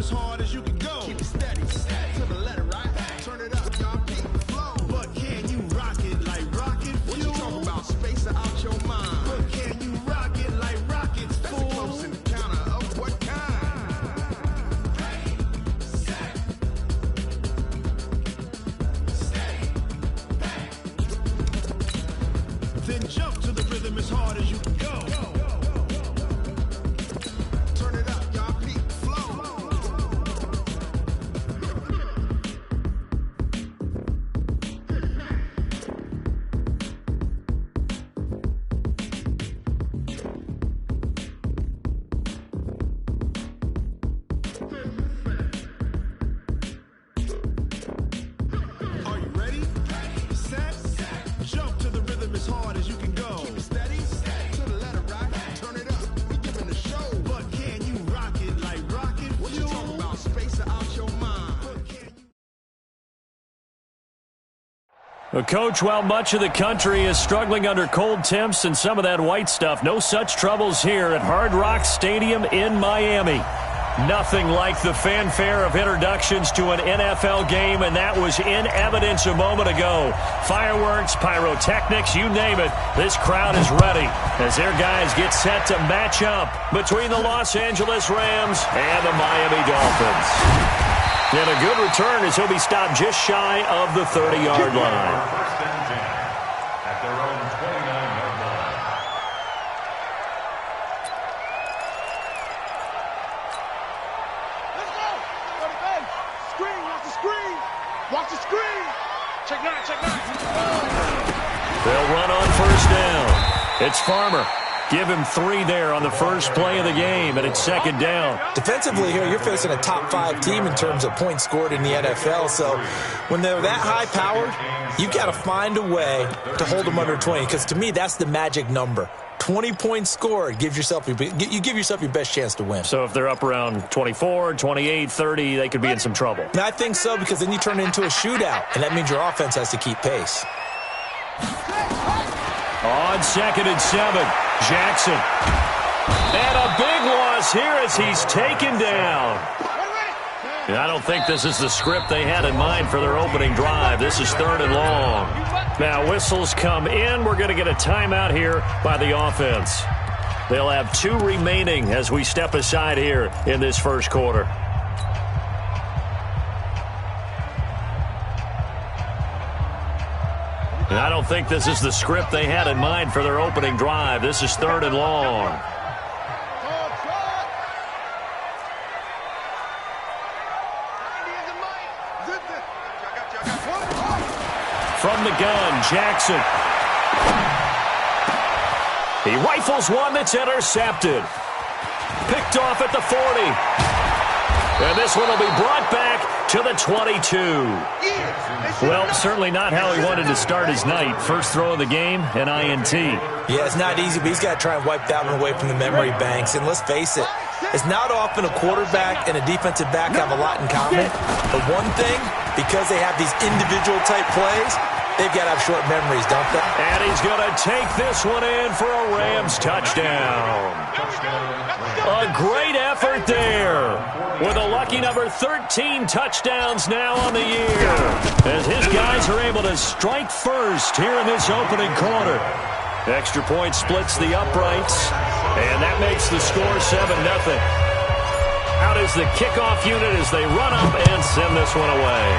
as hard as you can go. Keep it steady, to the letter, right? Turn it up, y'all, keep the flow. But can you rock it like rocket fuel? What you talking about? Space out your mind. But can you rock it like rockets, fool? That's a close encounter of what kind? Ready, set, steady, bang. Then jump to the rhythm as hard as you can go. Turn it up, y'all, keep the flow. Are you ready? Set, jump to the rhythm as hard as you can go. Keep it steady, to the letter, right? Turn it up, we giving a show. But can you rock it like rocket fuel? What you talking about? Space out your mind. But can you... Coach, while much of the country is struggling under cold temps and some of that white stuff, no such troubles here at Hard Rock Stadium in Miami. Nothing like the fanfare of introductions to an NFL game, and that was in evidence a moment ago. Fireworks, pyrotechnics, you name it. This crowd is ready as their guys get set to match up between the Los Angeles Rams and the Miami Dolphins. And a good return as he'll be stopped just shy of the 30-yard line. First and 10 at their own 29-yard line. Let's go! Screen, watch the screen! Watch the screen! Check nine. They'll run on first down. It's Farmer. Give him 3 there on the first play of the game, and it's second down. Defensively here, you're facing a top-5 team in terms of points scored in the NFL. So when they're that high-powered, you got to find a way to hold them under 20, because to me, that's the magic number. 20 points scored, you give yourself your best chance to win. So if they're up around 24, 28, 30, they could be in some trouble. And I think so, because then you turn it into a shootout, and that means your offense has to keep pace. On second and 7, Jackson. And a big loss here as he's taken down. And I don't think this is the script they had in mind for their opening drive. This is 3rd and long. Now whistles come in. We're going to get a timeout here by the offense. They'll have 2 remaining as we step aside here in this first quarter. And I don't think this is the script they had in mind for their opening drive. This is 3rd and long. From the gun, Jackson. He rifles one that's intercepted. Picked off at the 40. And this one will be brought back to the 22. Well, certainly not how he wanted to start his night. First throw of the game, an INT. Yeah, it's not easy, but he's got to try and wipe that one away from the memory banks. And let's face it, it's not often a quarterback and a defensive back have a lot in common. But one thing, because they have these individual type plays, they've got to have short memories, don't they? And he's going to take this one in for a Rams touchdown. A great effort there, with a lucky number 13 touchdowns now on the year, as his guys are able to strike first here in this opening quarter. Extra point splits the uprights, and that makes the score 7-0. Out is the kickoff unit as they run up and send this one away.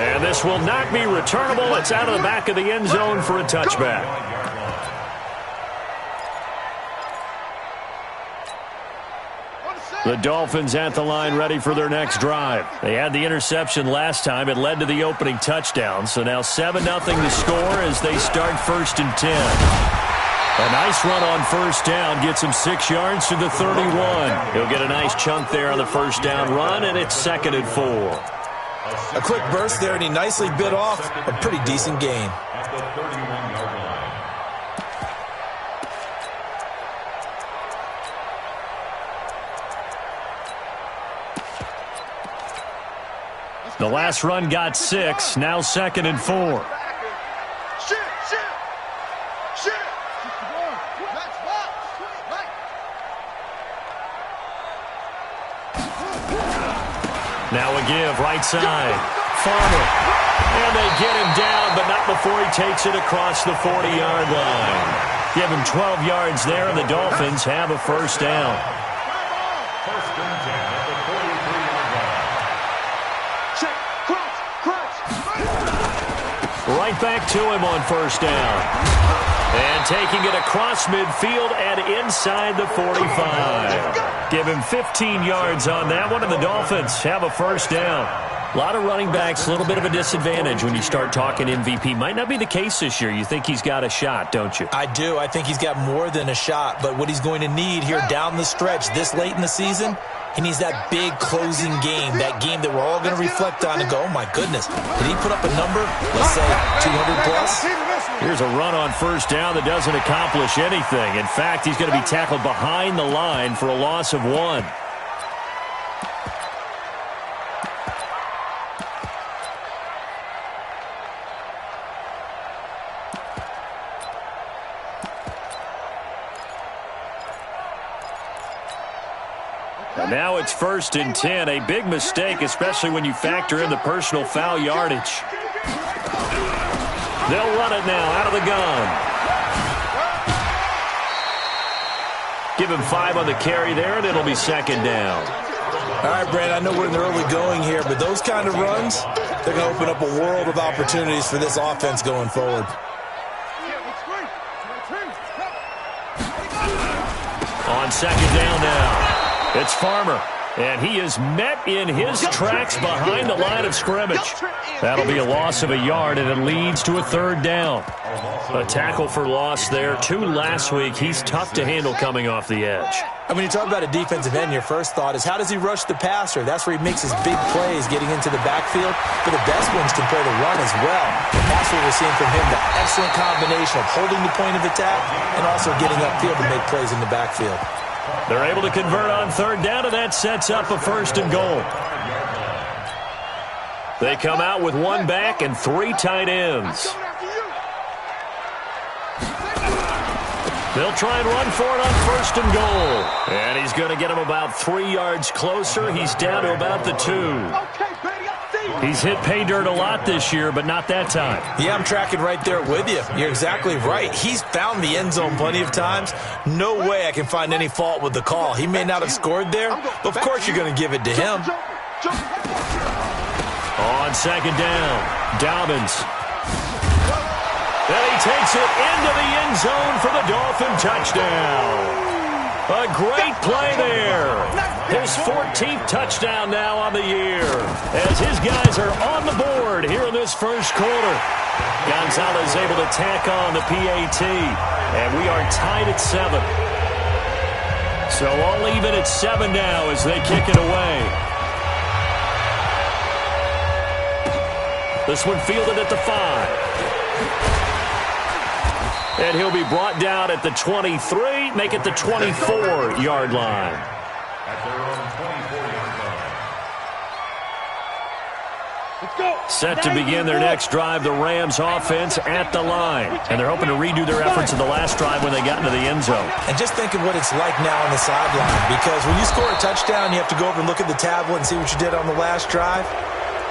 And this will not be returnable. It's out of the back of the end zone for a touchback. The Dolphins at the line ready for their next drive. They had the interception last time. It led to the opening touchdown. So now 7-0 to score as they start 1st and 10. A nice run on first down gets him 6 yards to the 31. He'll get a nice chunk there on the first down run, and it's 2nd and 4. A quick burst there, and he nicely bit off a pretty decent gain. At the 31-yard line. The last run got 6, now 2nd and 4. Now a give, right side. Farmer. And they get him down, but not before he takes it across the 40-yard line. Give him 12 yards there, and the Dolphins have a first down. First and 10 at the 43-yard line. Check, crouch. Right back to him on first down. And taking it across midfield and inside the 45. Give him 15 yards on that one, and the Dolphins have a first down. A lot of running backs, a little bit of a disadvantage when you start talking MVP. Might not be the case this year. You think he's got a shot, don't you? I do. I think he's got more than a shot. But what he's going to need here down the stretch this late in the season, he needs that big closing game, that game that we're all going to reflect on and go, oh, my goodness, did he put up a number, let's say, 200-plus? Here's a run on first down that doesn't accomplish anything. In fact, he's going to be tackled behind the line for a loss of 1. And now it's first and 10. A big mistake, especially when you factor in the personal foul yardage. They'll run it now out of the gun. Give him 5 on the carry there, and it'll be second down. All right, Brad, I know we're in the early going here, but those kind of runs, they're going to open up a world of opportunities for this offense going forward. On second down now. It's Farmer, and he is met in his tracks behind the line of scrimmage. That'll be a loss of a yard, and it leads to a third down. A tackle for loss there. 2 last week. He's tough to handle coming off the edge. And when you talk about a defensive end, your first thought is how does he rush the passer? That's where he makes his big plays getting into the backfield. But the best ones can play the run as well. And that's what we're seeing from him, the excellent combination of holding the point of attack and also getting upfield to make plays in the backfield. They're able to convert on third down, and that sets up a first and goal. They come out with 1 back and 3 tight ends. They'll try and run for it on first and goal. And he's going to get him about 3 yards closer. He's down to about the 2. He's hit pay dirt a lot this year, but not that time. Yeah, I'm tracking right there with you. You're exactly right. He's found the end zone plenty of times. No way I can find any fault with the call. He may not have scored there, but of course you're going to give it to him. On second down, Dobbins. And he takes it into the end zone for the Dolphin touchdown. A great play there. His 14th touchdown now on the year as his guys are on the board here in this first quarter. Gonzalez able to tack on the PAT, and we are tied at 7. So all even at 7 now as they kick it away. This one fielded at the 5. And he'll be brought down at the 23, make it the 24-yard line. At their own 24-yard line. Set to begin their next drive, the Rams offense at the line. And they're hoping to redo their efforts in the last drive when they got into the end zone. And just think of what it's like now on the sideline, because when you score a touchdown, you have to go over and look at the tablet and see what you did on the last drive.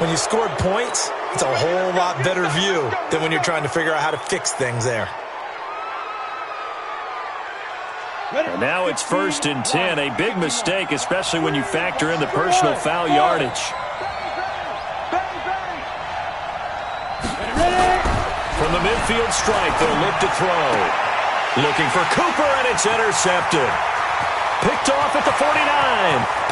When you scored points, it's a whole lot better view than when you're trying to figure out how to fix things there. And now it's first and 10. A big mistake, especially when you factor in the personal foul yardage. From the midfield stripe, they'll look to throw. Looking for Cooper, and it's intercepted. Picked off at the 49.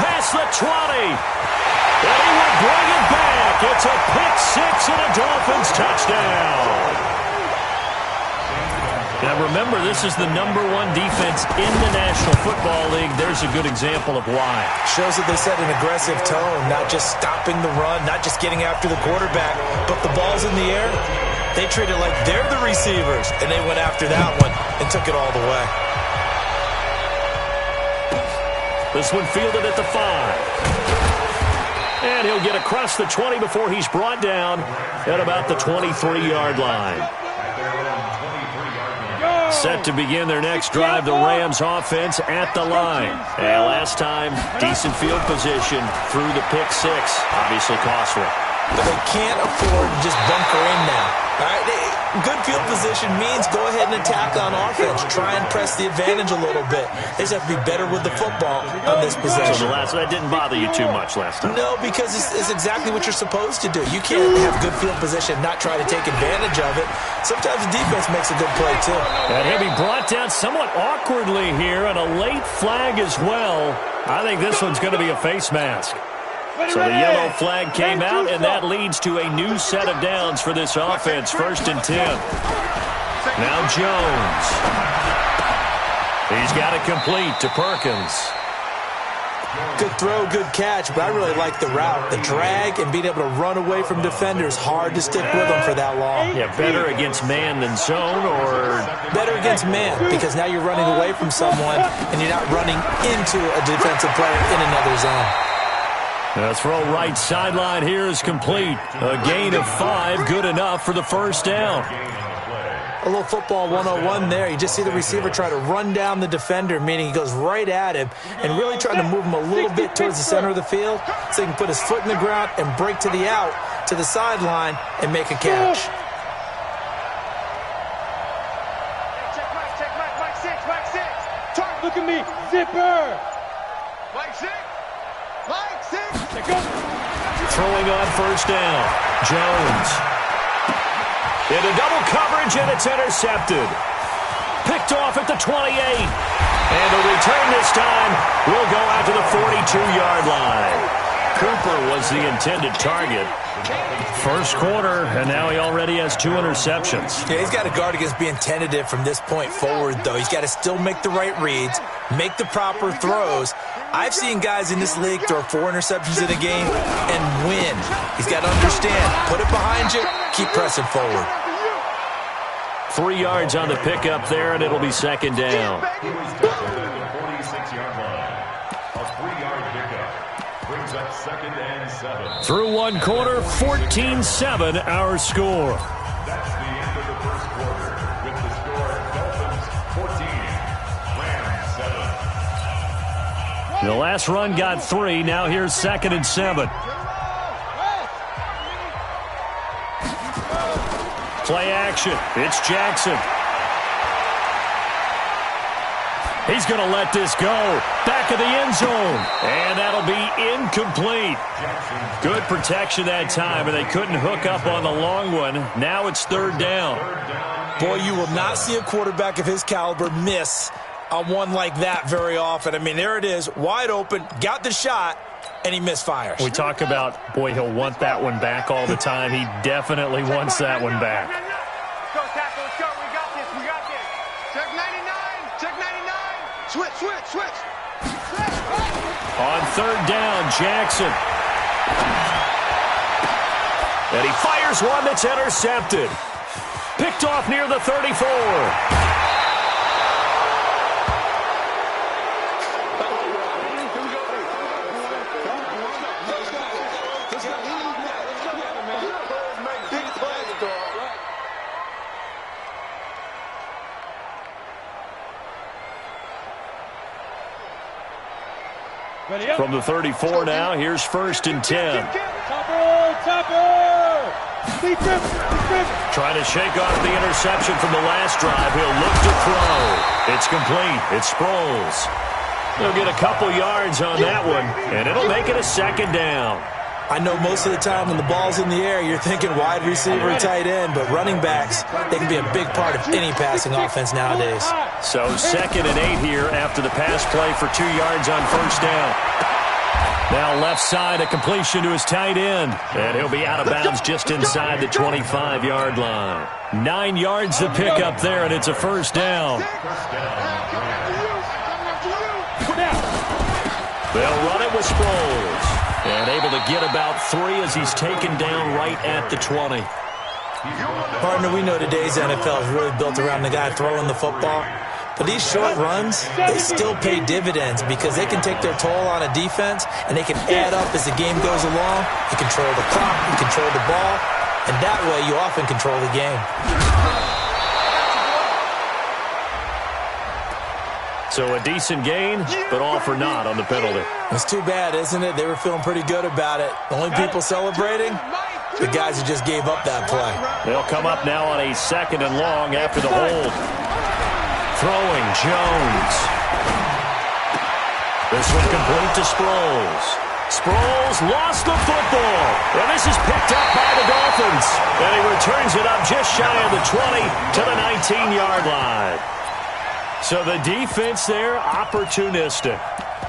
Past the 20. And he will bring it back. It's a pick-6 and a Dolphins touchdown. Now remember, this is the #1 defense in the National Football League. There's a good example of why. Shows that they set an aggressive tone, not just stopping the run, not just getting after the quarterback, but the ball's in the air. They treat it like they're the receivers, and they went after that one and took it all the way. This one fielded at the 5. And he'll get across the 20 before he's brought down at about the 23-yard line. Set to begin their next drive, the Rams offense at the line. And last time, decent field position through the pick six. Obviously costly. But they can't afford to just bunker in now. All right, good field position means go ahead and attack on offense. Try and press the advantage a little bit. They just have to be better with the football on this possession. So that didn't bother you too much last time? No, because it's exactly what you're supposed to do. You can't have good field position and not try to take advantage of it. Sometimes the defense makes a good play, too. And he'll be brought down somewhat awkwardly here, and a late flag as well. I think this one's going to be a face mask. So the yellow flag came out, and that leads to a new set of downs for this offense. 1st and 10. Now Jones. He's got it complete to Perkins. Good throw, good catch, but I really like the route. The drag and being able to run away from defenders, hard to stick with them for that long. Yeah, better against man than zone, or? Better against man, because now you're running away from someone, and you're not running into a defensive player in another zone. The throw right sideline here is complete. A gain of 5, good enough for the first down. A little football 101 there. You just see the receiver try to run down the defender, meaning he goes right at him and really trying to move him a little bit towards the center of the field so he can put his foot in the ground and break to the out, to the sideline, and make a catch. Mike 6. Tark, look at me. Zipper. Mike 6. Throwing on first down. Jones. Into double coverage, and it's intercepted. Picked off at the 28. And the return this time will go out to the 42-yard line. Cooper was the intended target. First quarter, and now he already has 2 interceptions. Yeah, he's got to guard against being tentative from this point forward, though. He's got to still make the right reads, make the proper throws. I've seen guys in this league throw 4 interceptions in a game and win. He's got to understand, put it behind you, keep pressing forward. 3 yards on the pickup there, and it'll be second down. He was down at the 46-yard line. A 3-yard pickup brings up 2nd and 7. Through one quarter, 14-7 our score. That's the end of the first quarter with the score Dolphins 14, Rams 7. The last run got 3. Now here's 2nd and 7. Play action. It's Jackson. He's going to let this go. Back of the end zone. And that'll be incomplete. Good protection that time, and they couldn't hook up on the long one. Now it's 3rd down. Boy, you will not see a quarterback of his caliber miss on one like that very often. I mean, there it is, wide open, got the shot, and he misfires. We talk about, boy, he'll want that one back all the time. He definitely wants that one back. Let's go, tackle. Let's go. We got this. Check 99. Check 99. Switch. On 3rd down, Jackson. And he fires one that's intercepted. Picked off near the 34. From the 34 now, here's 1st and 10. Trying to shake off the interception from the last drive. He'll look to throw. It's complete. It's Sproles. He'll get a couple yards on that one, and it'll make it a 2nd down. I know most of the time when the ball's in the air, you're thinking wide receiver, tight end, but running backs, they can be a big part of any passing offense nowadays. So 2nd and 8 here after the pass play for 2 yards on first down. Now left side, a completion to his tight end. And he'll be out of bounds just inside the 25-yard line. 9 yards to pick up there, and it's a first down. They'll run it with Sproles. And able to get about 3 as he's taken down right at the 20. Partner, we know today's NFL is really built around the guy throwing the football. But these short runs, they still pay dividends because they can take their toll on a defense and they can add up as the game goes along. You control the clock, you control the ball, and that way you often control the game. So a decent gain, but all for naught on the penalty. It's too bad, isn't it? They were feeling pretty good about it. The only people celebrating, the guys who just gave up that play. They'll come up now on a 2nd and long after the hold. Throwing Jones. This one complete to Sproles. Sproles lost the football. And this is picked up by the Dolphins. And he returns it up just shy of the 20 to the 19-yard line. So the defense there, opportunistic.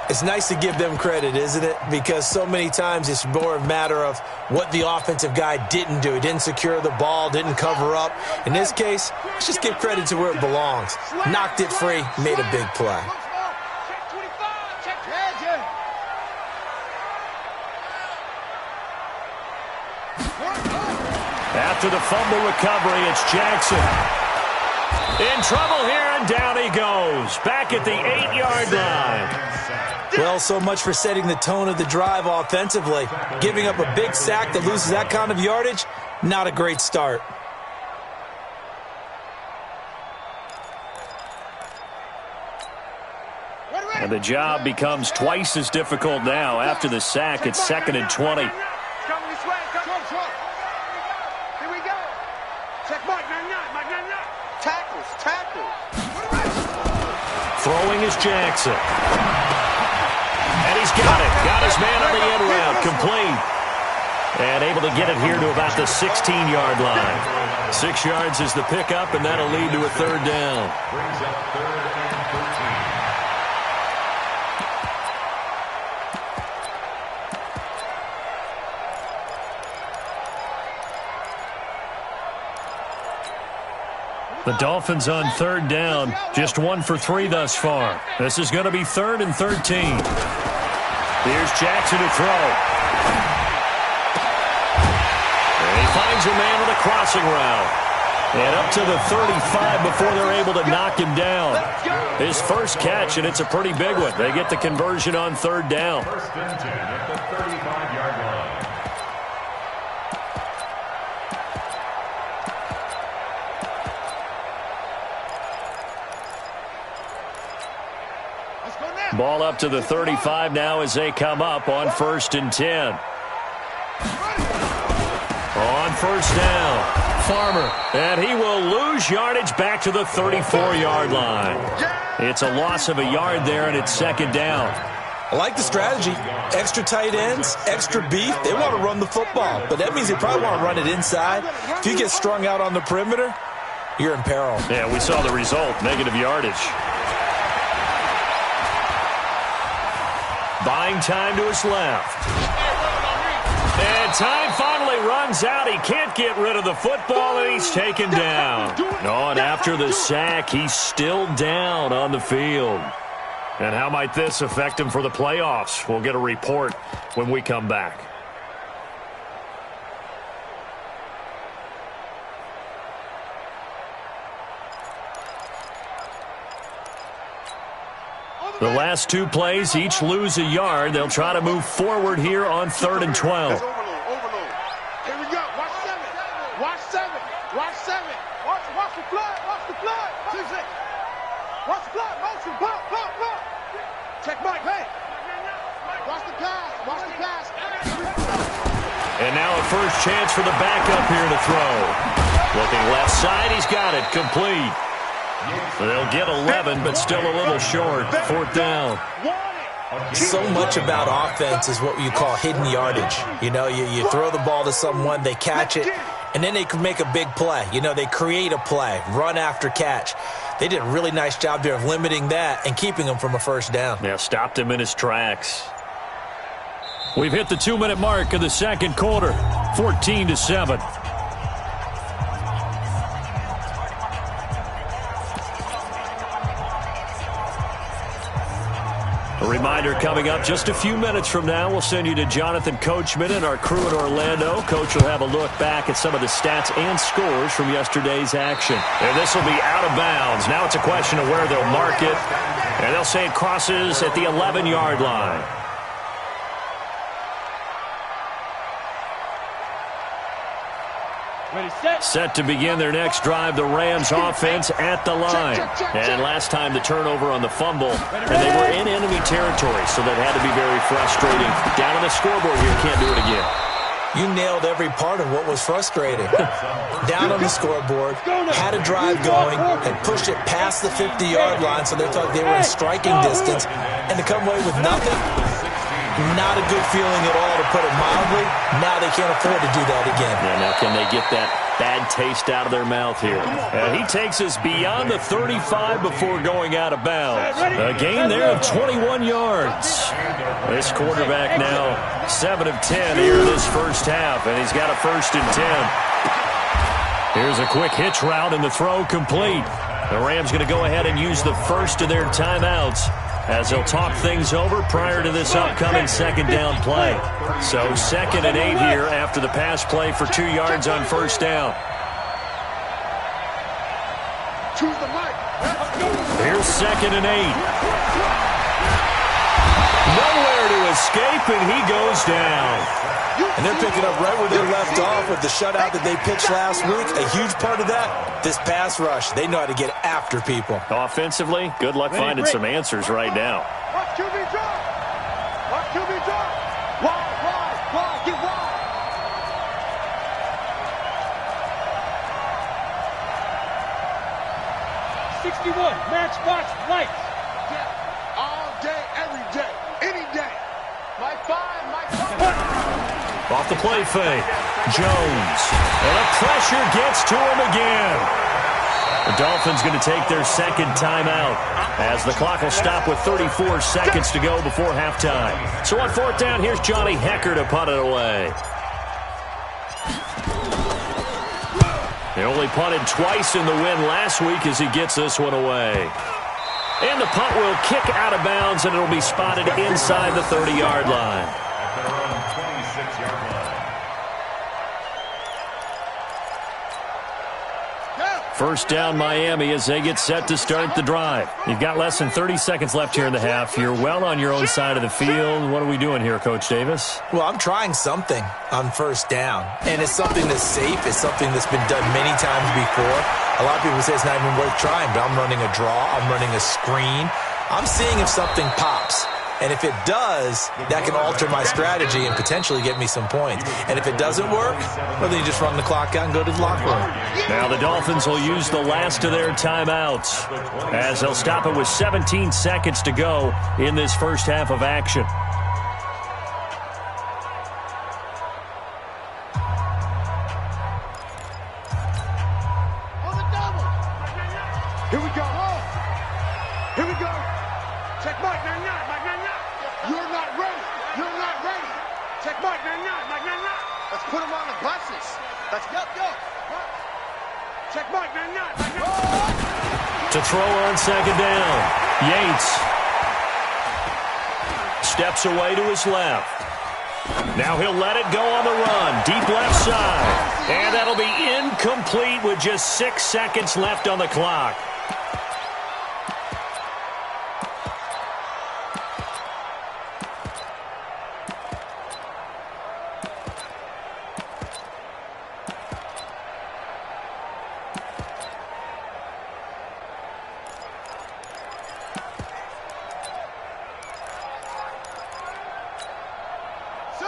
It's nice to give them credit, isn't it? Because so many times it's more a matter of what the offensive guy didn't do. He didn't secure the ball, didn't cover up. In this case, let's just give credit to where it belongs. Knocked it free, made a big play. After the fumble recovery, it's Jackson. In trouble here, and down he goes. Back at the 8-yard line. Well, so much for setting the tone of the drive offensively. Giving up a big sack that loses that kind of yardage, not a great start. And the job becomes twice as difficult now. After the sack, it's 2nd and 20. Here we go. Check Mike 99. Tackles. Throwing is Jackson. And he's got it. Got his man on the end route. Complete. And able to get it here to about the 16-yard line. 6 yards is the pickup, and that'll lead to a 3rd down. Brings up 3rd and 13. The Dolphins on 3rd down, just 1 for 3 thus far. This is going to be 3rd and 13. Here's Jackson to throw. And he finds a man with a crossing route. And up to the 35 before they're able to knock him down. His first catch, and it's a pretty big one. They get the conversion on 3rd down. 1st and 10 at the 35-yard line. Ball up to the 35 now as they come up on 1st and 10. On 1st down, Farmer. And he will lose yardage back to the 34-yard line. It's a loss of a yard there, and it's 2nd down. I like the strategy. Extra tight ends, extra beef. They want to run the football, but that means they probably want to run it inside. If you get strung out on the perimeter, you're in peril. Yeah, we saw the result, negative yardage. Buying time to his left. And time finally runs out. He can't get rid of the football, and he's taken down. Oh, and after the sack, he's still down on the field. And how might this affect him for the playoffs? We'll get a report when we come back. The last 2 plays, each lose a yard. They'll try to move forward here on 3rd and 12. Overload. Here we go. Watch 7. Watch the flood. Watch the flood. Motion. Pop. Check Mike. Hey. Watch the pass. And now a first chance for the backup here to throw. Looking left side, he's got it. Complete. They'll get 11, but still a little short. 4th down. So much about offense is what you call hidden yardage. You know, you throw the ball to someone, they catch it, and then they can make a big play. You know, they create a play, run after catch. They did a really nice job there of limiting that and keeping him from a 1st down. Yeah, stopped him in his tracks. We've hit the 2-minute mark of the 2nd quarter, 14-7. A reminder coming up just a few minutes from now, we'll send you to Jonathan Coachman and our crew in Orlando. Coach will have a look back at some of the stats and scores from yesterday's action. And this will be out of bounds. Now it's a question of where they'll mark it. And they'll say it crosses at the 11-yard line. Set to begin their next drive, the Rams offense at the line. And last time the turnover on the fumble, and they were in enemy territory, so that had to be very frustrating. Down on the scoreboard here, can't do it again. You nailed every part of what was frustrating. Down on the scoreboard, had a drive going, had pushed it past the 50-yard line, so they thought they were in striking distance, and to come away with nothing, not a good feeling at all, to put it mildly. Now they can't afford to do that again. Yeah, now can they get that bad taste out of their mouth here? He takes us beyond the 35 before going out of bounds. A gain there of 21 yards. This quarterback now 7 of 10 here in this first half, and he's got a 1st and 10. Here's a quick hitch route, and the throw complete. The Rams going to go ahead and use the first of their timeouts as they'll talk things over prior to this upcoming 2nd down play. So 2nd and 8 here after the pass play for 2 yards on 1st down. Here's 2nd and 8. Nowhere to escape, and he goes down. And they're picking up right where they left off with the shutout that they pitched last week. A huge part of that, this pass rush. They know how to get after people. Offensively, good luck finding some answers right now. Watch QB drop. Watch QB drop. Wide, get wide. 61, matchbox lights. Yeah, all day, every day, any day. Mike 5. Off the play fake, Jones. And the pressure gets to him again. The Dolphins going to take their 2nd timeout as the clock will stop with 34 seconds to go before halftime. So on 4th down, here's Johnny Hecker to punt it away. They only punted twice in the win last week as he gets this one away. And the punt will kick out of bounds, and it'll be spotted inside the 30-yard line. At their own 26-yard line. First down, Miami, as they get set to start the drive. You've got less than 30 seconds left here in the half. You're well on your own side of the field. What are we doing here, Coach Davis? Well, I'm trying something on 1st down, and it's something that's safe. It's something that's been done many times before. A lot of people say it's not even worth trying, but I'm running a draw. I'm running a screen. I'm seeing if something pops. And if it does, that can alter my strategy and potentially get me some points. And if it doesn't work, well, then you just run the clock out and go to the locker room. Now the Dolphins will use the last of their timeouts as they'll stop it with 17 seconds to go in this first half of action. Here we go. Here we go. Check Mike 99. You're not ready. Check Mike 99. Let's put him on the buses. Let's go. Check Mike 99. To throw on 2nd down, Yates steps away to his left. Now he'll let it go on the run, deep left side. And that'll be incomplete with just 6 seconds left on the clock.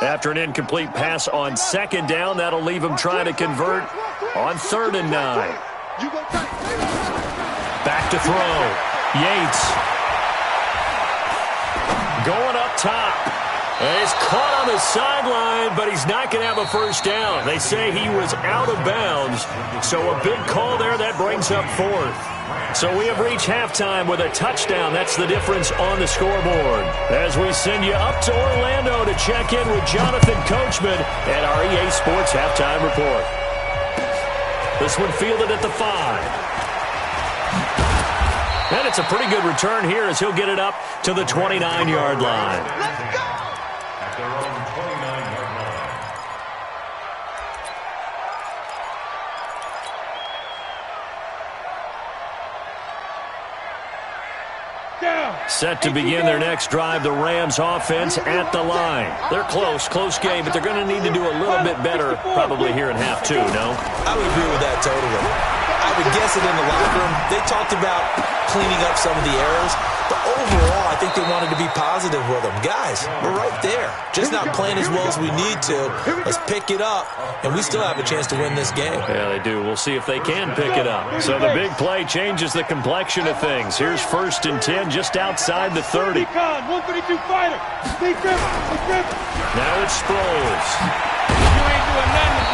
After an incomplete pass on 2nd down, that'll leave him trying to convert on 3rd and 9. Back to throw. Yates. Going up top. He's caught on the sideline, but he's not going to have a 1st down. They say he was out of bounds, so a big call there. That brings up 4th. So we have reached halftime with a touchdown. That's the difference on the scoreboard. As we send you up to Orlando to check in with Jonathan Coachman at our EA Sports Halftime Report. This one fielded at the 5. And it's a pretty good return here as he'll get it up to the 29-yard line. Let's go! At their own 29-yard line. Set to begin their next drive, the Rams offense at the line. They're close game, but they're going to need to do a little bit better probably here in half two, no? I would agree with that totally. I would guess it in the locker room. They talked about cleaning up some of the errors, but overall, I think they wanted to be positive with them. Guys, we're right there. Just not playing as well as we need to. Let's pick it up, and we still have a chance to win this game. Yeah, they do. We'll see if they can pick it up. So the big play changes the complexion of things. Here's 1st and 10 just outside the 30. 132 fighter. Now it's Sproles.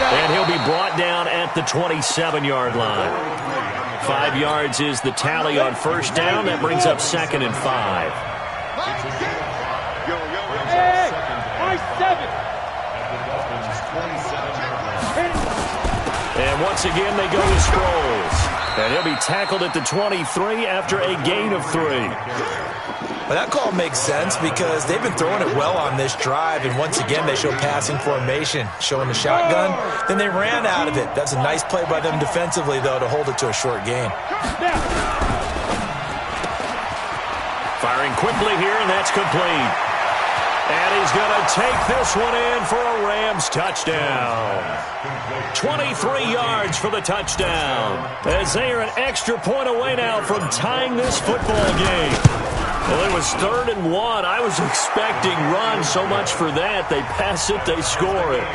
And he'll be brought down at the 27-yard line. 5 yards is the tally on 1st down. That brings up 2nd and 5. Hey, high 7. And once again, they go to Sproles. And he'll be tackled at the 23 after a gain of 3. Well, that call makes sense because they've been throwing it well on this drive, and once again they show passing formation, showing the shotgun. Then they ran out of it. That's a nice play by them defensively, though, to hold it to a short gain. Firing quickly here, and that's complete. And he's going to take this one in for a Rams touchdown. 23 yards for the touchdown. As they are an extra point away now from tying this football game. Well, it was 3rd and 1. I was expecting run, so much for that. They pass it, they score it.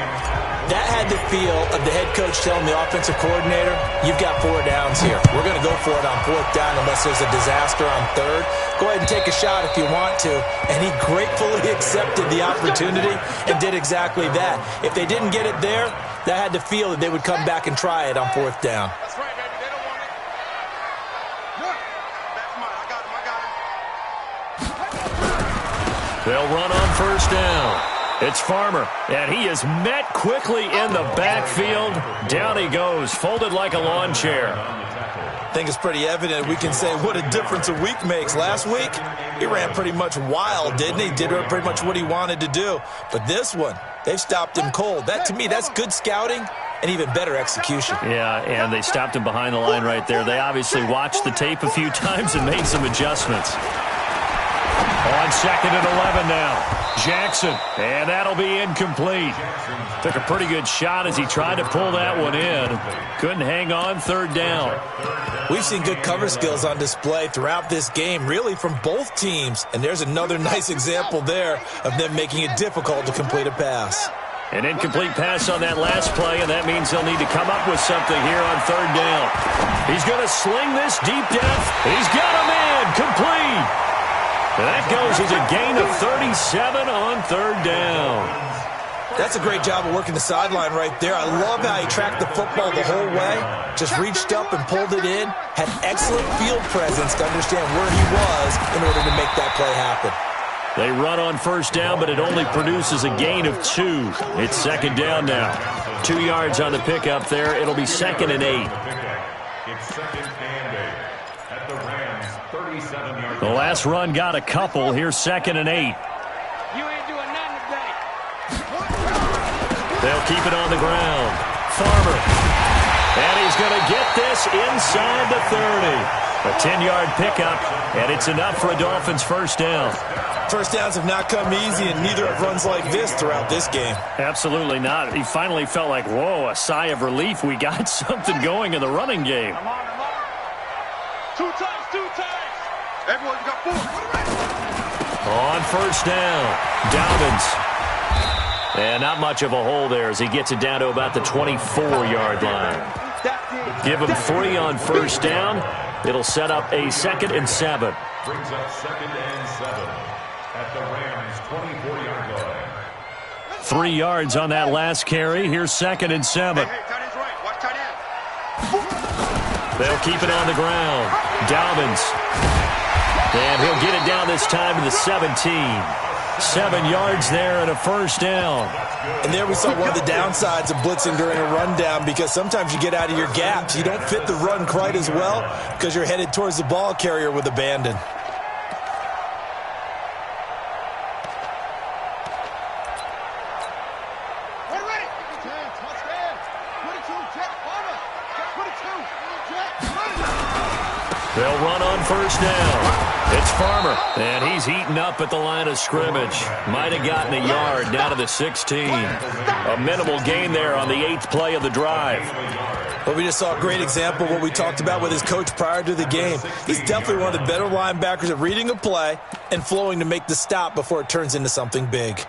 That had the feel of the head coach telling the offensive coordinator, you've got 4 downs here. We're going to go for it on 4th down unless there's a disaster on 3rd. Go ahead and take a shot if you want to. And he gratefully accepted the opportunity and did exactly that. If they didn't get it there, that had the feel that they would come back and try it on 4th down. That's right, baby. They don't want it. Look, that's mine. I got him. They'll run on 1st down. It's Farmer, and he is met quickly in the backfield. Down he goes, folded like a lawn chair. I think it's pretty evident we can say what a difference a week makes. Last week, he ran pretty much wild, didn't he? Did pretty much what he wanted to do. But this one, they've stopped him cold. That, to me, that's good scouting and even better execution. Yeah, and they stopped him behind the line right there. They obviously watched the tape a few times and made some adjustments. On 2nd and 11 now. Jackson, and that'll be incomplete. Took a pretty good shot as he tried to pull that one in. Couldn't hang on 3rd down. We've seen good cover skills on display throughout this game, really from both teams. And there's another nice example there of them making it difficult to complete a pass. An incomplete pass on that last play, and that means they'll need to come up with something here on 3rd down. He's going to sling this deep down. He's got a man complete. And that goes as a gain of 37 on 3rd down. That's a great job of working the sideline right there. I love how he tracked the football the whole way. Just reached up and pulled it in. Had excellent field presence to understand where he was in order to make that play happen. They run on 1st down, but it only produces a gain of 2. It's 2nd down now. 2 yards on the pickup there. It'll be 2nd and 8. It's 2nd and 8 at the Rams' 37-yard The last run got a couple. Here's 2nd and 8. You ain't doing nothing today. They'll keep it on the ground. Farmer. And he's going to get this inside the 30. A 10-yard pickup, and it's enough for a Dolphins 1st down. 1st downs have not come easy, and neither have runs like this throughout this game. Absolutely not. He finally felt like, whoa, a sigh of relief. We got something going in the running game. Come on. 2 times. Everyone, you got 4. On 1st down, Dobbins. And not much of a hole there as he gets it down to about the 24-yard line. Give him 3 on 1st down. It'll set up a 2nd and 7. brings up 2nd and 7 at the Rams' 24-yard line. 3 yards on that last carry. Here's 2nd and 7. Hey, tight end's right. Watch tight end. They'll keep it on the ground. Dobbins. And he'll get it down this time to the 17. 7 yards there and a 1st down. And there we saw one of the downsides of blitzing during a rundown, because sometimes you get out of your gaps. You don't fit the run quite as well because you're headed towards the ball carrier with abandon. They'll run on on first down. It's Farmer, and he's eaten up at the line of scrimmage. Might have gotten a yard down to the 16. A minimal gain there on the 8th play of the drive. Well, we just saw a great example of what we talked about with his coach prior to the game. He's definitely one of the better linebackers at reading a play and flowing to make the stop before it turns into something big.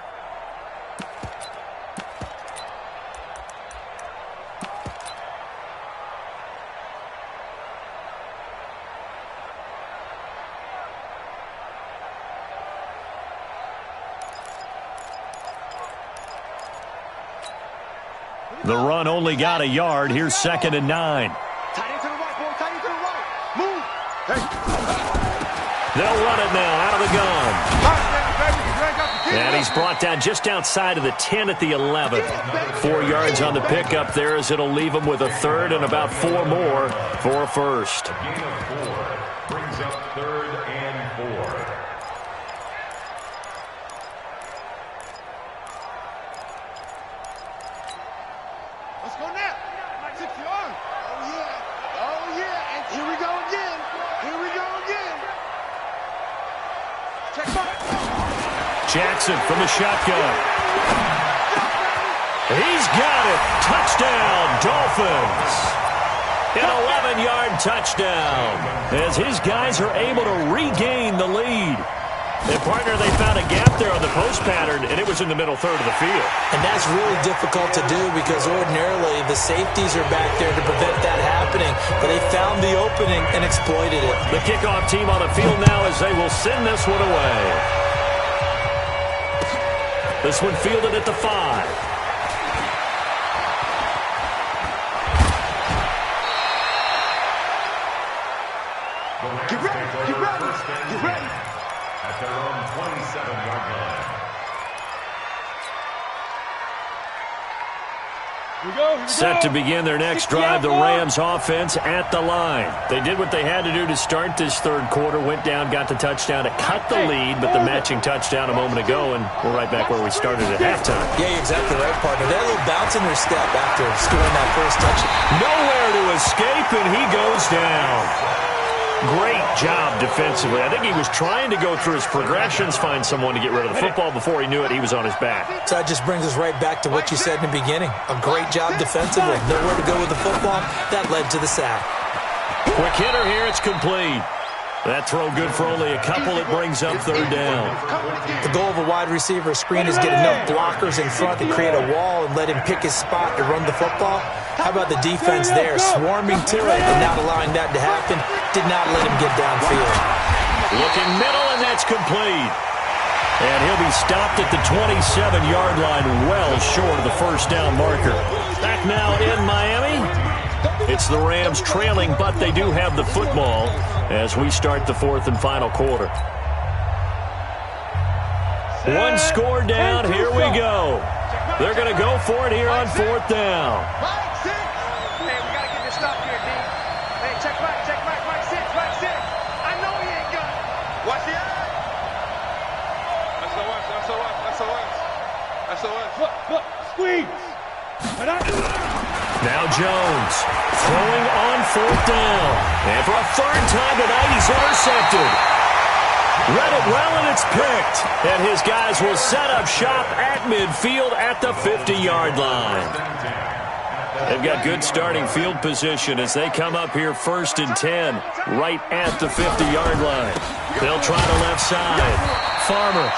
The run only got a yard. Here's 2nd and 9. Tight end to the right, boy. Tight end to the right. Move. They'll run it now out of the gun. Touchdown, baby. Drag up the And he's brought down just outside of the 10 at the 11. 4 yards on the pickup there as it'll leave him with a third and about 4 more for a first. Gain of 4 brings up 3rd and 4. Let's go now. 6 yards. Oh, yeah. Oh, yeah. And here we go again. Here we go again. Check back. Jackson from the shotgun. He's got it. Touchdown, Dolphins. An 11-yard touchdown as his guys are able to regain the lead. And, partner, they found a gap there on the post pattern, and it was in the middle third of the field. And that's really difficult to do because ordinarily the safeties are back there to prevent that happening. But they found the opening and exploited it. The kickoff team on the field now as they will send this one away. This one fielded at the 5. Get ready. Get ready. Get ready. At their own 27-yard line. Set to begin their next drive, the Rams offense at the line. They did what they had to do to start this third quarter, went down, got the touchdown to cut the lead, but the matching touchdown a moment ago, and we're right back where we started at halftime. Yeah, you're exactly right, partner. They had a little bounce in their step after scoring that first touchdown. Nowhere to escape, and he goes down. Great job defensively. I think he was trying to go through his progressions, find someone to get rid of the football. Before he knew it, he was on his back. So that just brings us right back to what you said in the beginning. A great job defensively. Nowhere to go with the football. That led to the sack. Quick hitter here. It's complete. That throw good for only a couple. It brings up third down. The goal of a wide receiver screen is get enough blockers in front to create a wall and let him pick his spot to run the football. How about the defense there, swarming to it and not allowing that to happen? Did not let him get downfield. Looking middle, and that's complete. And he'll be stopped at the 27-yard line, well short of the first down marker. Back now in Miami. It's the Rams trailing, but they do have the football as we start the fourth and final quarter. One score down. Here we go. They're going to go for it here on fourth down. Hey, we got to get this stop here, D. Hey, check back, Mike 6. I know he ain't got it. Watch the eye. SOS. Look, squeeze. Now Jones throwing on fourth down. And for a third time tonight, he's intercepted. Read it well, and it's picked. And his guys will set up shop at midfield at the 50-yard line. They've got good starting field position as they come up here first and 10, right at the 50-yard line. They'll try the left side. Farmer.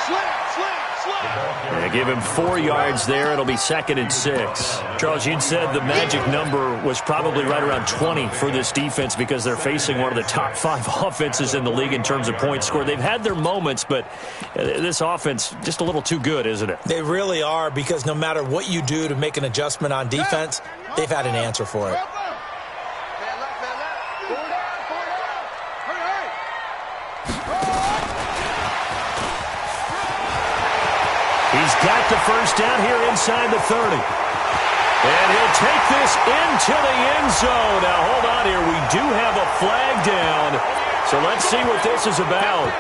They give him 4 yards there. It'll be 2nd and 6. Charles, you'd said the magic number was probably right around 20 for this defense because they're facing one of the top 5 offenses in the league in terms of points scored. They've had their moments, but this offense just a little too good, isn't it? They really are, because no matter what you do to make an adjustment on defense, they've had an answer for it. He's got the first down here inside the 30. And he'll take this into the end zone. Now, hold on here. We do have a flag down. So let's see what this is about.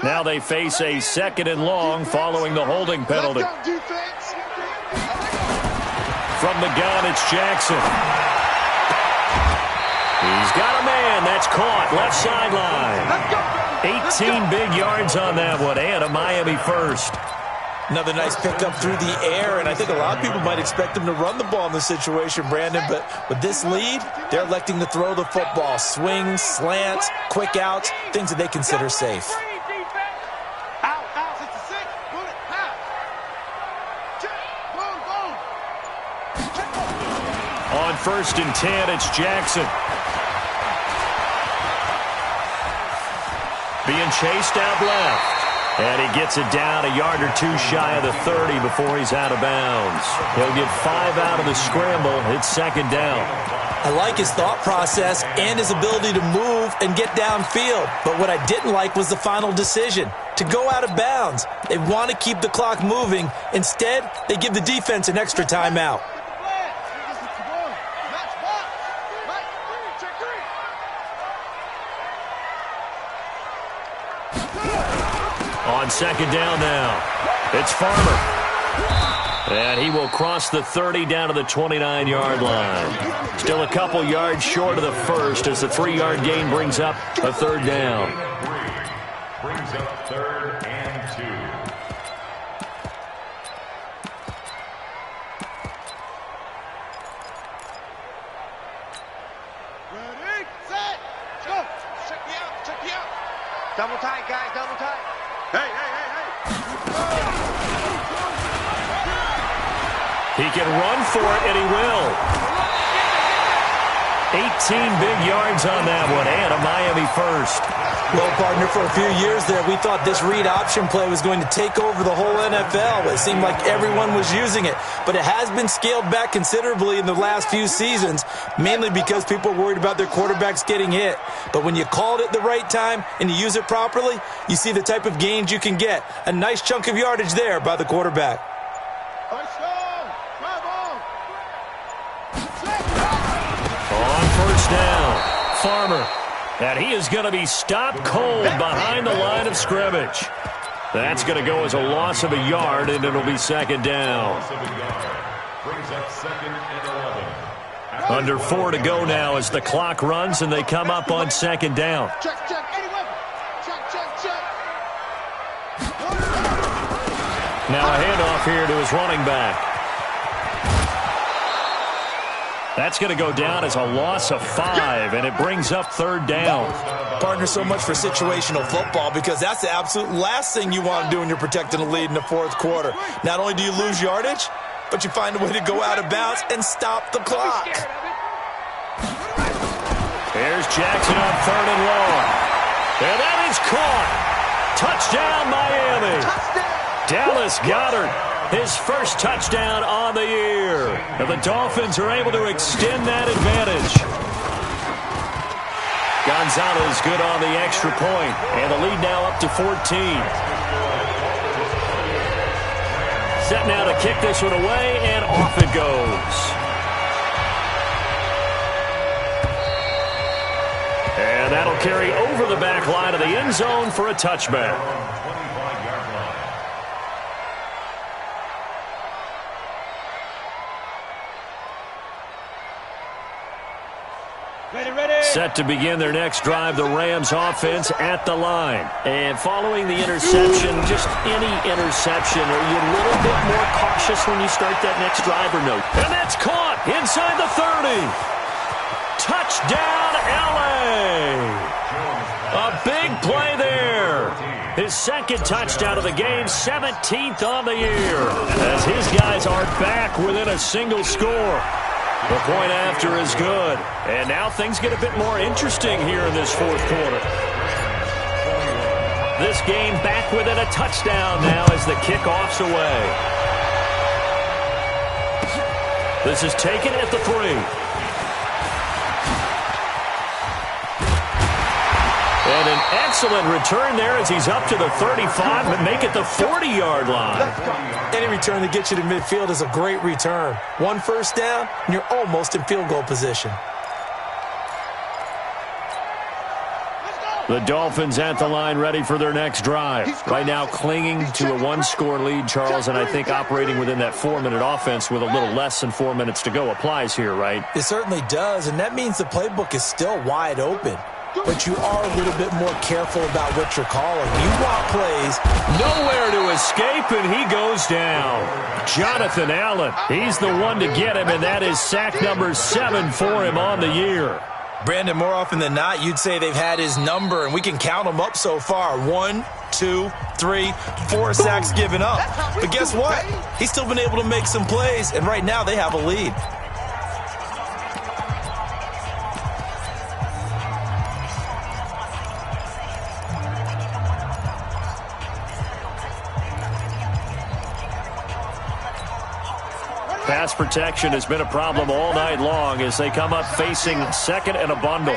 Now they face a 2nd and long following the holding penalty. From the gun, it's Jackson. He's got a man. That's caught. Left sideline. 18 big yards on that one, and a Miami first. Another nice pickup through the air, and I think a lot of people might expect him to run the ball in this situation, Brandon, but with this lead, they're electing to throw the football. Swings, slants, quick outs, things that they consider safe. On 1st and 10, it's Jackson. Being chased out left. And he gets it down a yard or two shy of the 30 before he's out of bounds. He'll get 5 out of the scramble. It's 2nd down. I like his thought process and his ability to move and get downfield. But what I didn't like was the final decision, to go out of bounds. They want to keep the clock moving. Instead, they give the defense an extra timeout. On 2nd down now, it's Farmer. And he will cross the 30 down to the 29-yard line. Still a couple yards short of the first as the 3-yard gain brings up a 3rd down. Brings up 3rd and 2. Ready, set, go. Check me out, check me out. Double tight, guys, double tight. Hey. He can run for it, and he will. 18 big yards on that one, and a Miami first. Well, partner, for a few years there, we thought this read option play was going to take over the whole NFL. It seemed like everyone was using it, but it has been scaled back considerably in the last few seasons, mainly because people are worried about their quarterbacks getting hit. But when you call it at the right time and you use it properly, you see the type of gains you can get. A nice chunk of yardage there by the quarterback. On 1st down, Farmer. And he is going to be stopped cold behind the line of scrimmage. That's going to go as a loss of a yard, and it'll be 2nd down. Brings up 2nd and 11. Under 4 to go now as the clock runs, and they come up on 2nd down. Check, any weapon. Check. Now a handoff here to his running back. That's going to go down as a loss of 5, and it brings up 3rd down. Partner, so much for situational football, because that's the absolute last thing you want to do when you're protecting a lead in the 4th quarter. Not only do you lose yardage, but you find a way to go out of bounds and stop the clock. Here's Jackson on 3rd and long. And that is caught. Touchdown, Miami. Dallas Goedert, his first touchdown on the year. And the Dolphins are able to extend that advantage. Gonzalez good on the extra point, and the lead now up to 14. Set now to kick this one away, and off it goes. And that'll carry over the back line of the end zone for a touchback. Set to begin their next drive, the Rams offense at the line. And following the interception, just any interception, are you a little bit more cautious when you start that next drive or no? And that's caught inside the 30. Touchdown, L.A. A big play there. His 2nd touchdown of the game, 17th on the year, as his guys are back within a single score. The point after is good. And now things get a bit more interesting here in this 4th quarter. This game back within a touchdown now as the kickoff's away. This is taken at the 3. And an excellent return there as he's up to the 35, but make it the 40-yard line. Any return that gets you to midfield is a great return. 1 first down, and you're almost in field goal position. Let's go. The Dolphins at the line ready for their next drive. Right now clinging to a one-score lead, Charles, and I think operating within that 4-minute offense with a little less than 4 minutes to go applies here, right? It certainly does, and that means the playbook is still wide open. But you are a little bit more careful about what you're calling. You want plays. Nowhere to escape, and he goes down. Jonathan Allen, he's the one to get him, and that is sack number 7 for him on the year. Brandon, more often than not, you'd say they've had his number, and we can count them up so far. 1, 2, 3, 4 sacks given up. But guess what? He's still been able to make some plays, and right now they have a lead. Pass protection has been a problem all night long as they come up facing second and a bundle.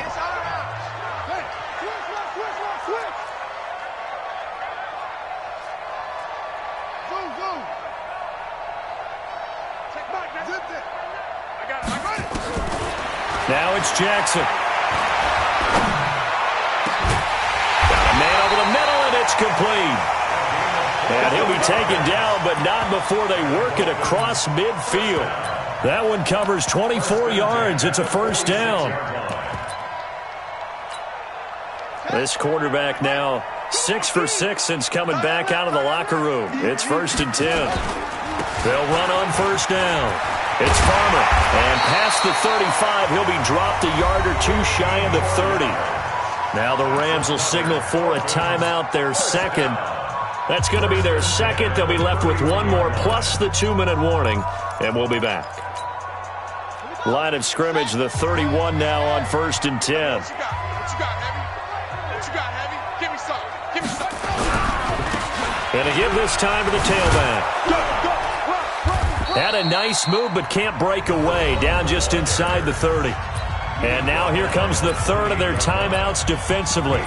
Now it's Jackson. Got a man over the middle, and it's complete. And he'll be taken down, but not before they work it across midfield. That one covers 24 yards. It's a first down. This quarterback now 6 for 6 since coming back out of the locker room. It's 1st and 10. They'll run on first down. It's Farmer. And past the 35, he'll be dropped a yard or two shy of the 30. Now the Rams will signal for a timeout, their second. That's going to be their second. They'll be left with one more plus the 2-minute warning, and we'll be back. Line of scrimmage, the 31 now on 1st and 10. What you got, Heavy? What you got, Heavy? Give me some. Give me some. And to give this time to the tailback. Had a nice move, but can't break away. Down just inside the 30. And now here comes the third of their timeouts defensively.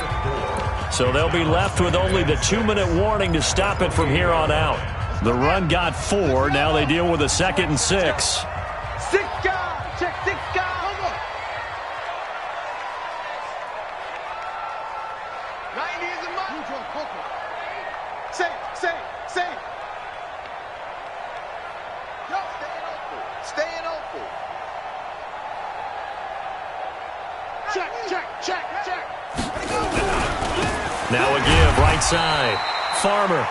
So they'll be left with only the 2-minute warning to stop it from here on out. The run got 4. Now they deal with a 2nd and 6. Check 6 guys. 90 is a month. Say. Yo, staying open. Check. Now a give, right side. Farmer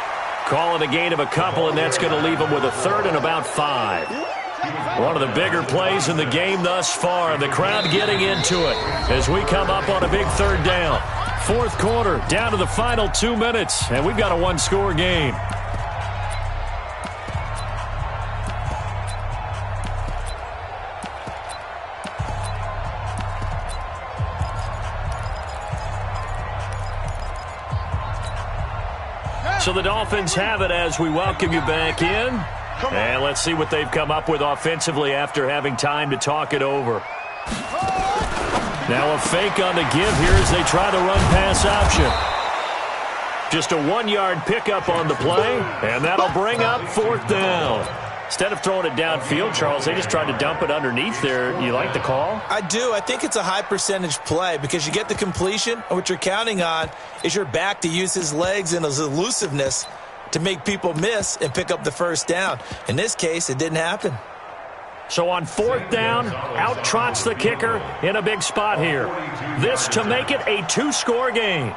calling a gain of a couple, and that's going to leave him with a 3rd and about 5. One of the bigger plays in the game thus far. The crowd getting into it as we come up on a big 3rd down. 4th quarter, down to the final 2 minutes, and we've got a 1-score game. So the Dolphins have it as we welcome you back in. And let's see what they've come up with offensively after having time to talk it over. Now a fake on the give here as they try the run-pass option. Just a 1-yard pickup on the play, and that'll bring up 4th down. Instead of throwing it downfield, Charles, they just tried to dump it underneath there. You like the call? I do. I think it's a high-percentage play because you get the completion, and what you're counting on is your back to use his legs and his elusiveness to make people miss and pick up the first down. In this case, it didn't happen. So on 4th down, out trots the kicker in a big spot here. This to make it a 2-score game.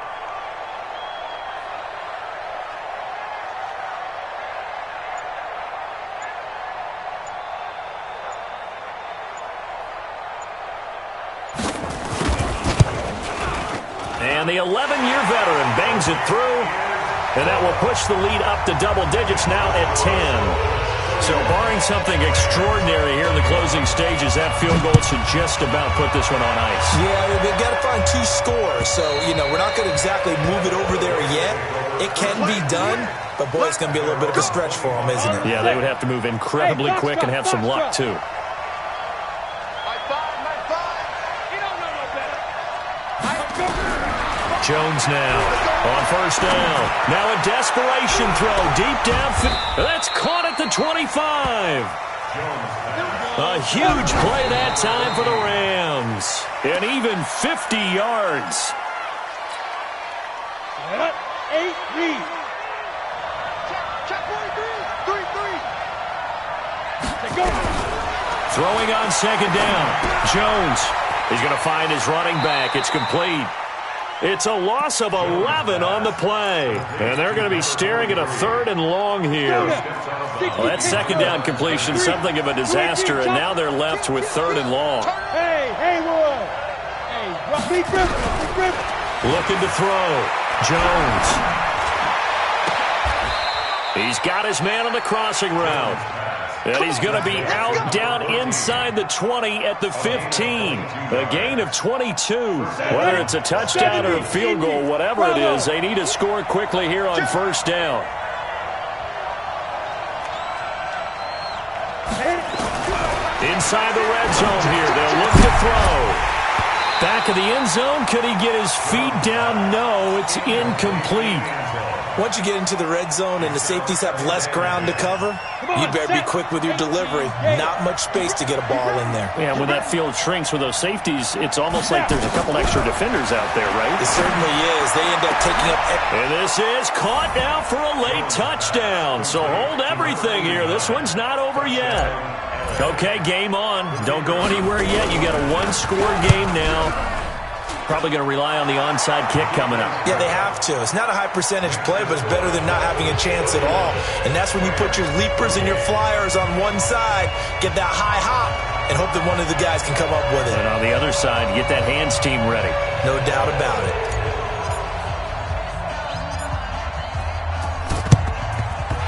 And the 11-year veteran bangs it through, and that will push the lead up to double digits now at 10. So barring something extraordinary here in the closing stages, that field goal should just about put this one on ice. Yeah, they've got to find 2 scores. So, we're not going to exactly move it over there yet. It can be done, but, boy, it's going to be a little bit of a stretch for them, isn't it? Yeah, they would have to move incredibly quick and have some luck, too. Jones now on 1st down. Now a desperation throw deep downfield. That's caught at the 25. A huge play that time for the Rams. And even 50 yards. 8 read. Check 3. Let's go. Throwing on second down. Jones is going to find his running back. It's complete. It's a loss of 11 on the play. And they're going to be staring at a 3rd and long here. Well, that second down completion, something of a disaster, and now they're left with 3rd and long. Hey, Wood. Hey, big grip. Looking to throw. Jones. He's got his man on the crossing route. And he's going to be out down inside the 20 at the 15. A gain of 22. Whether it's a touchdown or a field goal, whatever it is, they need to score quickly here on first down. Inside the red zone here. They'll look to throw. Back of the end zone. Could he get his feet down? No, it's incomplete. Once you get into the red zone and the safeties have less ground to cover, you better be quick with your delivery. Not much space to get a ball in there. Yeah, when that field shrinks with those safeties, it's almost like there's a couple extra defenders out there, right? It certainly is. They end up taking up... And this is caught now for a late touchdown. So hold everything here. This one's not over yet. Okay, game on. Don't go anywhere yet. You got a one-score game now. Probably going to rely on the onside kick coming up. Yeah, they have to. It's not a high percentage play, but it's better than not having a chance at all. And that's when you put your leapers and your flyers on one side, get that high hop, and hope that one of the guys can come up with it. And on the other side, get that hands team ready. No doubt about it.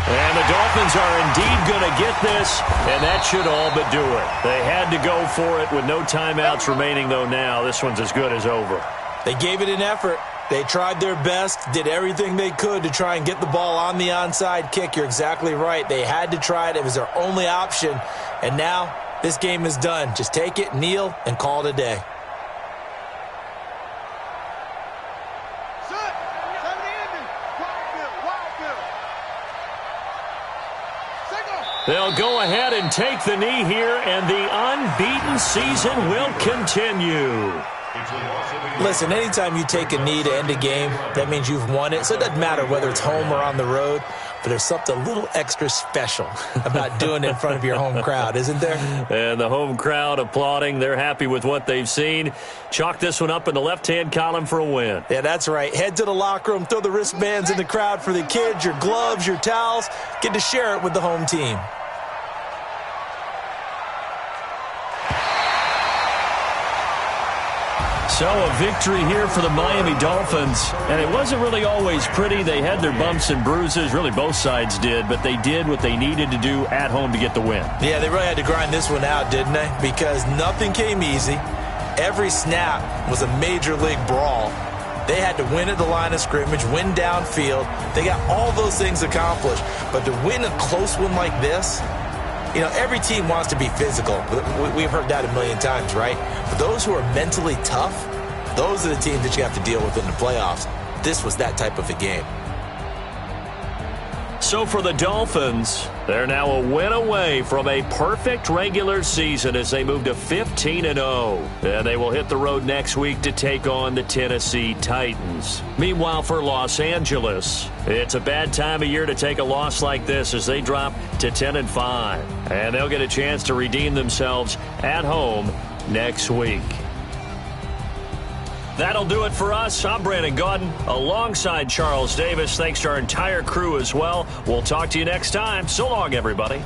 And the Dolphins are indeed going to get this, and that should all but do it. They had to go for it with no timeouts remaining, though now this one's as good as over. They gave it an effort. They tried their best, did everything they could to try and get the ball on the onside kick. You're exactly right. They had to try it. It was their only option. And now this game is done. Just take it, kneel, and call it a day. They'll go ahead and take the knee here, and the unbeaten season will continue. Listen, anytime you take a knee to end a game, that means you've won it. So it doesn't matter whether it's home or on the road, but there's something a little extra special about doing it in front of your home crowd, isn't there? And the home crowd applauding. They're happy with what they've seen. Chalk this one up in the left-hand column for a win. Yeah, that's right. Head to the locker room, throw the wristbands in the crowd for the kids, your gloves, your towels. Get to share it with the home team. So a victory here for the Miami Dolphins, and it wasn't really always pretty. They had their bumps and bruises, really both sides did, but they did what they needed to do at home to get the win. Yeah, they really had to grind this one out, didn't they? Because nothing came easy. Every snap was a major league brawl. They had to win at the line of scrimmage, win downfield. They got all those things accomplished, but to win a close one like this, you know, every team wants to be physical. We've heard that a million times, right? But those who are mentally tough, those are the teams that you have to deal with in the playoffs. This was that type of a game. So for the Dolphins, they're now a win away from a perfect regular season as they move to 15-0. And they will hit the road next week to take on the Tennessee Titans. Meanwhile, for Los Angeles, it's a bad time of year to take a loss like this as they drop to 10-5. And they'll get a chance to redeem themselves at home next week. That'll do it for us. I'm Brandon Gaudin alongside Charles Davis. Thanks to our entire crew as well. We'll talk to you next time. So long, everybody.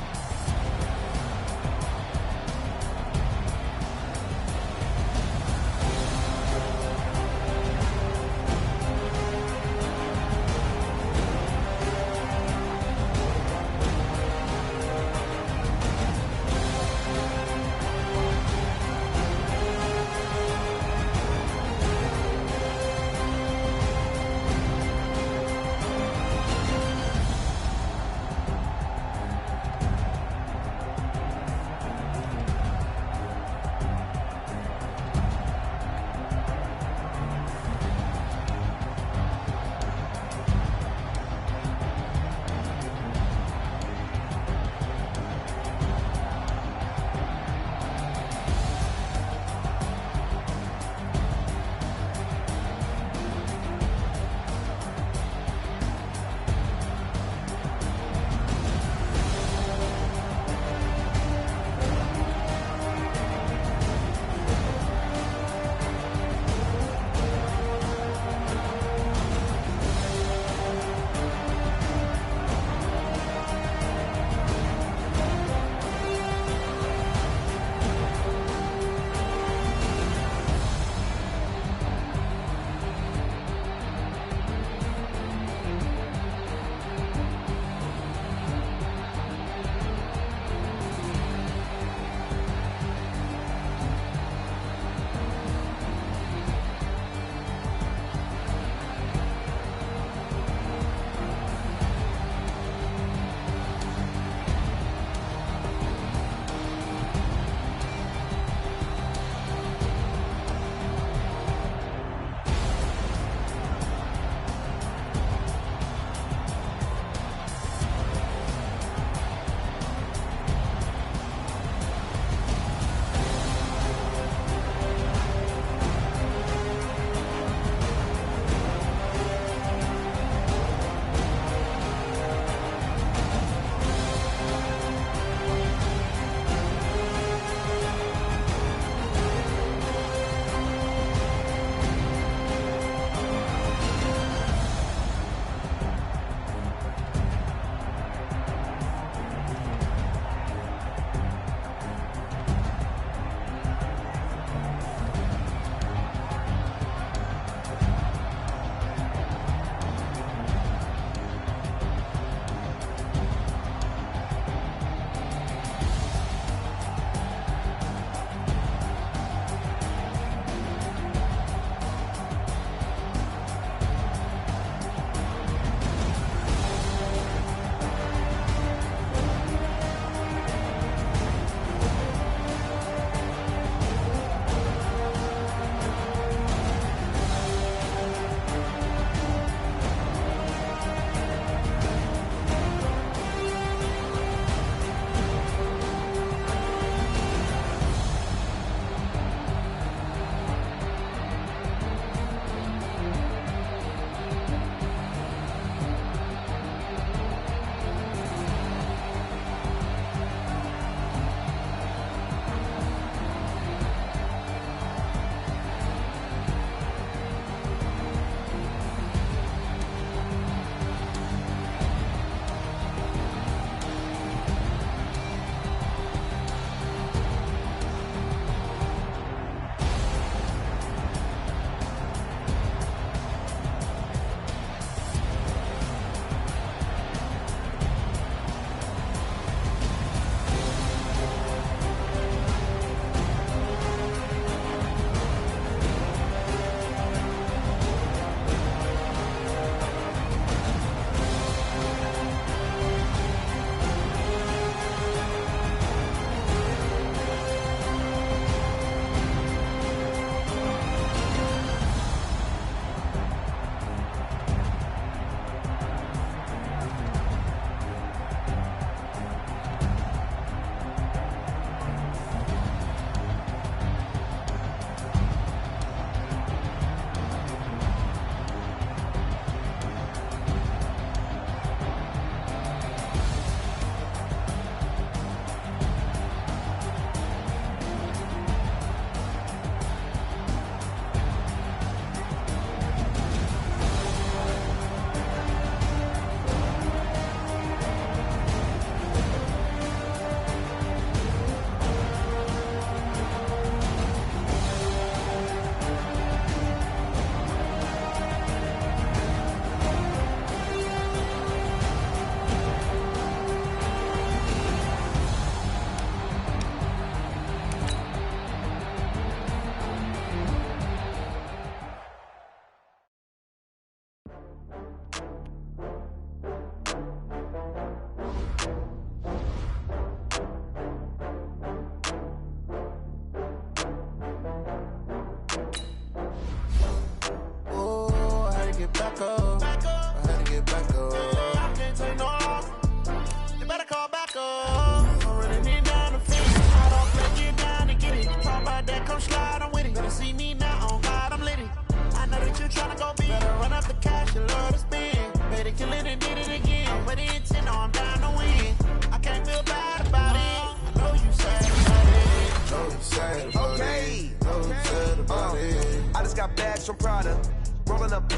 know I'm down to win. I can't feel bad about it. I know you sad about it. Know you sad about Okay. it. Know you sad about it. I just got bags from Prada. Rolling up.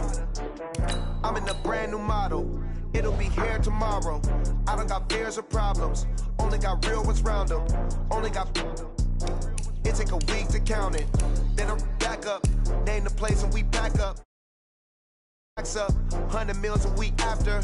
I'm in a brand new model. It'll be here tomorrow. I don't got fears or problems. Only got real ones round them. Only got. It take a week to count it. Then I'm back up. Name the place and we back up. Backs up. 100 meals a week after.